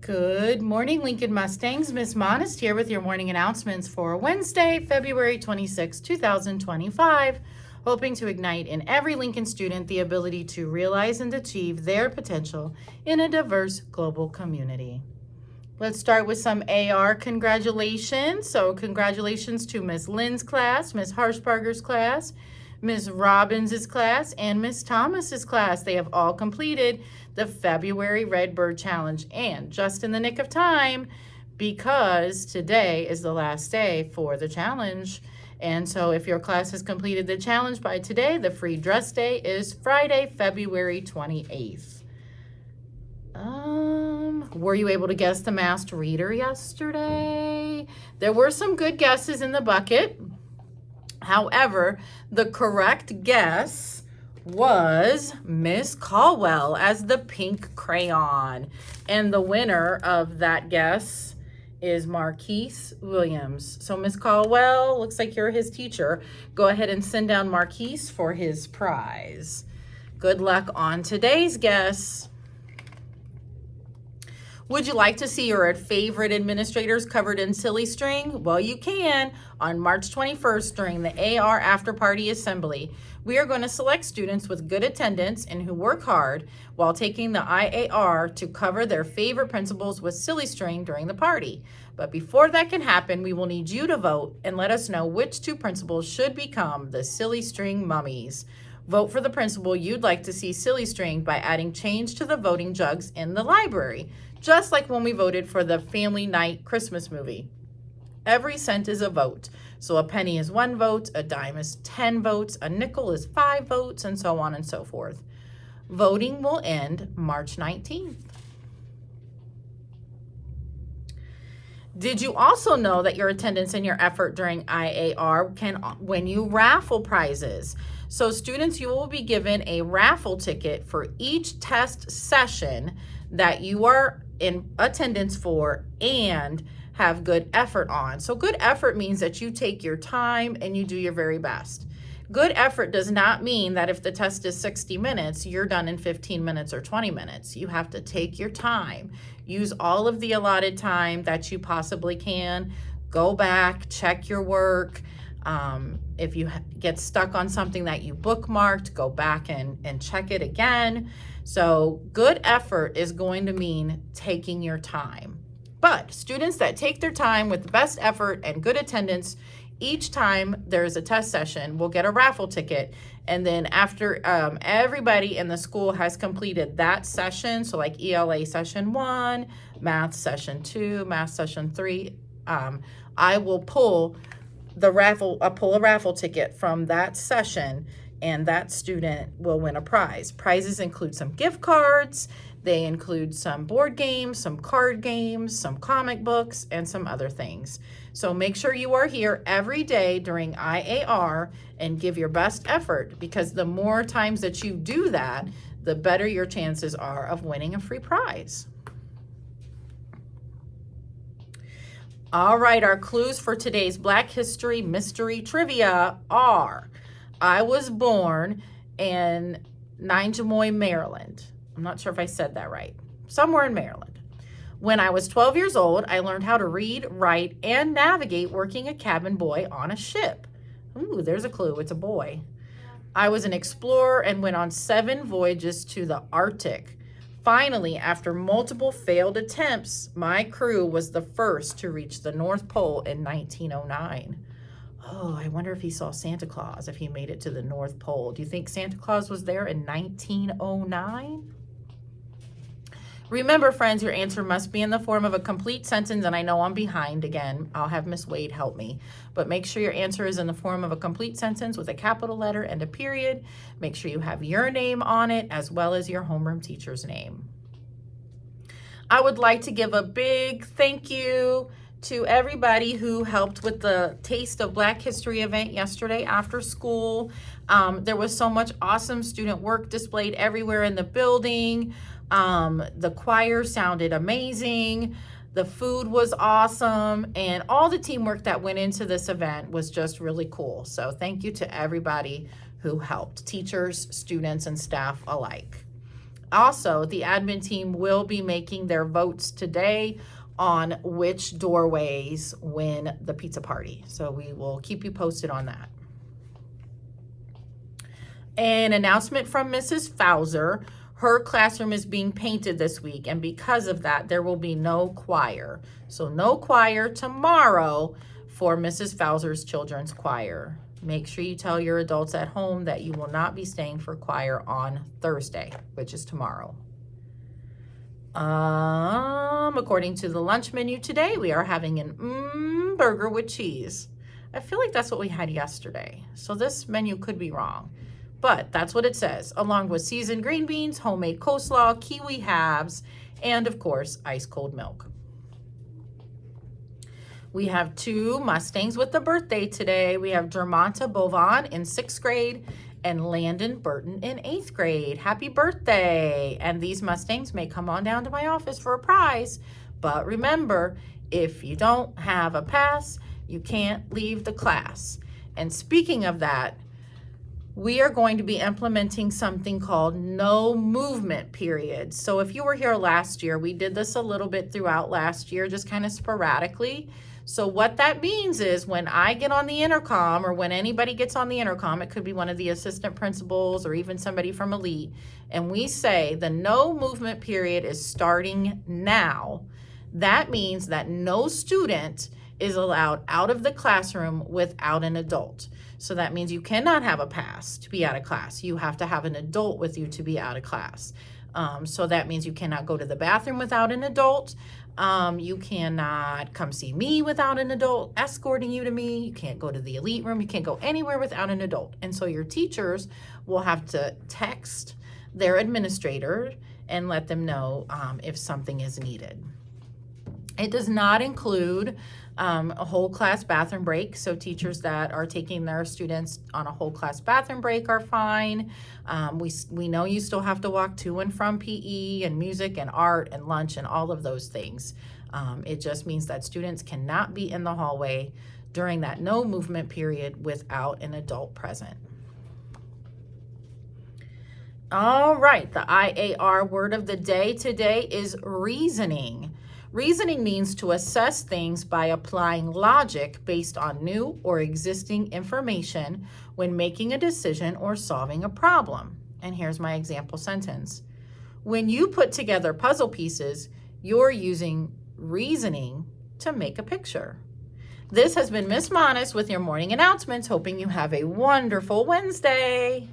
Good morning, Lincoln Mustangs. Miss Monist here with your morning announcements for Wednesday, February 26, 2025. Hoping to ignite in every Lincoln student the ability to realize and achieve their potential in a diverse global community. Let's start with some AR congratulations. So congratulations to Miss Lynn's class, Miss Harshbarger's class, Miss Robbins' class, and Miss Thomas's class. They have all completed the February Redbird Challenge, and just in the nick of time because today is the last day for the challenge. And so if your class has completed the challenge by today, the free dress day is Friday, February 28th. Were you able to guess the masked reader yesterday? There were some good guesses in the bucket. However, the correct guess was Miss Caldwell as the pink crayon. And the winner of that guess is Marquise Williams. So Miss Caldwell, looks like you're his teacher. Go ahead and send down Marquise for his prize. Good luck on today's guess. Would you like to see your favorite administrators covered in silly string? Well, you can on March 21st during the AR After Party Assembly. We are going to select students with good attendance and who work hard while taking the IAR to cover their favorite principals with silly string during the party. But before that can happen, we will need you to vote and let us know which two principals should become the silly string mummies. Vote for the principal you'd like to see silly string by adding change to the voting jugs in the library, just like when we voted for the Family Night Christmas movie. Every cent is a vote. So a penny is 1 vote, a dime is 10 votes, a nickel is 5 votes, and so on and so forth. Voting will end March 19th. Did you also know that your attendance and your effort during IAR can win you raffle prizes? So students, you will be given a raffle ticket for each test session that you are in attendance for and have good effort on. So good effort means that you take your time and you do your very best. Good effort does not mean that if the test is 60 minutes, you're done in 15 minutes or 20 minutes. You have to take your time. Use all of the allotted time that you possibly can. Go back, check your work. If you get stuck on something that you bookmarked, go back and check it again. So good effort is going to mean taking your time. But students that take their time with the best effort and good attendance, each time there's a test session, will get a raffle ticket. And then after everybody in the school has completed that session, so like ELA session 1, math session 2, math session 3, I will pull a raffle ticket from that session, and that student will win a prize. Prizes include some gift cards, they include some board games, some card games, some comic books, and some other things. So make sure you are here every day during IAR and give your best effort, because the more times that you do that, the better your chances are of winning a free prize. All right, our clues for today's Black History Mystery Trivia are: I was born in Ninejamoy, Maryland. I'm not sure if I said that right. Somewhere in Maryland. When I was 12 years old, I learned how to read, write, and navigate working a cabin boy on a ship. Ooh, there's a clue. It's a boy. I was an explorer and went on 7 voyages to the Arctic. Finally, after multiple failed attempts, my crew was the first to reach the North Pole in 1909. Oh, I wonder if he saw Santa Claus, if he made it to the North Pole. Do you think Santa Claus was there in 1909? Remember, friends, your answer must be in the form of a complete sentence, and I know I'm behind again. I'll have Miss Wade help me. But make sure your answer is in the form of a complete sentence with a capital letter and a period. Make sure you have your name on it as well as your homeroom teacher's name. I would like to give a big thank you to everybody who helped with the Taste of Black History event yesterday after school. There was so much awesome student work displayed everywhere in the building. The choir sounded amazing. The food was awesome, and all the teamwork that went into this event was just really cool. So thank you to everybody who helped, teachers, students, and staff alike. Also, the admin team will be making their votes today on which doorways win the pizza party. So we will keep you posted on that. An announcement from Mrs. Fowler. Her classroom is being painted this week, and because of that, there will be no choir. So no choir tomorrow for Mrs. Fowler's children's choir. Make sure you tell your adults at home that you will not be staying for choir on Thursday, which is tomorrow. According to the lunch menu today, we are having an burger with cheese. I feel like that's what we had yesterday. So this menu could be wrong, but that's what it says, along with seasoned green beans, homemade coleslaw, kiwi halves, and of course, ice cold milk. We have 2 Mustangs with the birthday today. We have Germonta Bovan in 6th grade and Landon Burton in 8th grade. Happy birthday. And these Mustangs may come on down to my office for a prize. But remember, if you don't have a pass, you can't leave the class. And speaking of that, we are going to be implementing something called no movement period. So if you were here last year, we did this a little bit throughout last year, just kind of sporadically. So what that means is when I get on the intercom, or when anybody gets on the intercom, it could be one of the assistant principals or even somebody from Elite, and we say the no movement period is starting now, that means that no student is allowed out of the classroom without an adult. So that means you cannot have a pass to be out of class. You have to have an adult with you to be out of class. So that means you cannot go to the bathroom without an adult. You cannot come see me without an adult escorting you to me. You can't go to the Elite room. You can't go anywhere without an adult. And so your teachers will have to text their administrator and let them know if something is needed. It does not include a whole class bathroom break. So teachers that are taking their students on a whole class bathroom break are fine. We know you still have to walk to and from PE and music and art and lunch and all of those things. It just means that students cannot be in the hallway during that no movement period without an adult present. All right, the IAR word of the day today is reasoning. Reasoning means to assess things by applying logic based on new or existing information when making a decision or solving a problem. And here's my example sentence. When you put together puzzle pieces, you're using reasoning to make a picture. This has been Miss Monis with your morning announcements, hoping you have a wonderful Wednesday.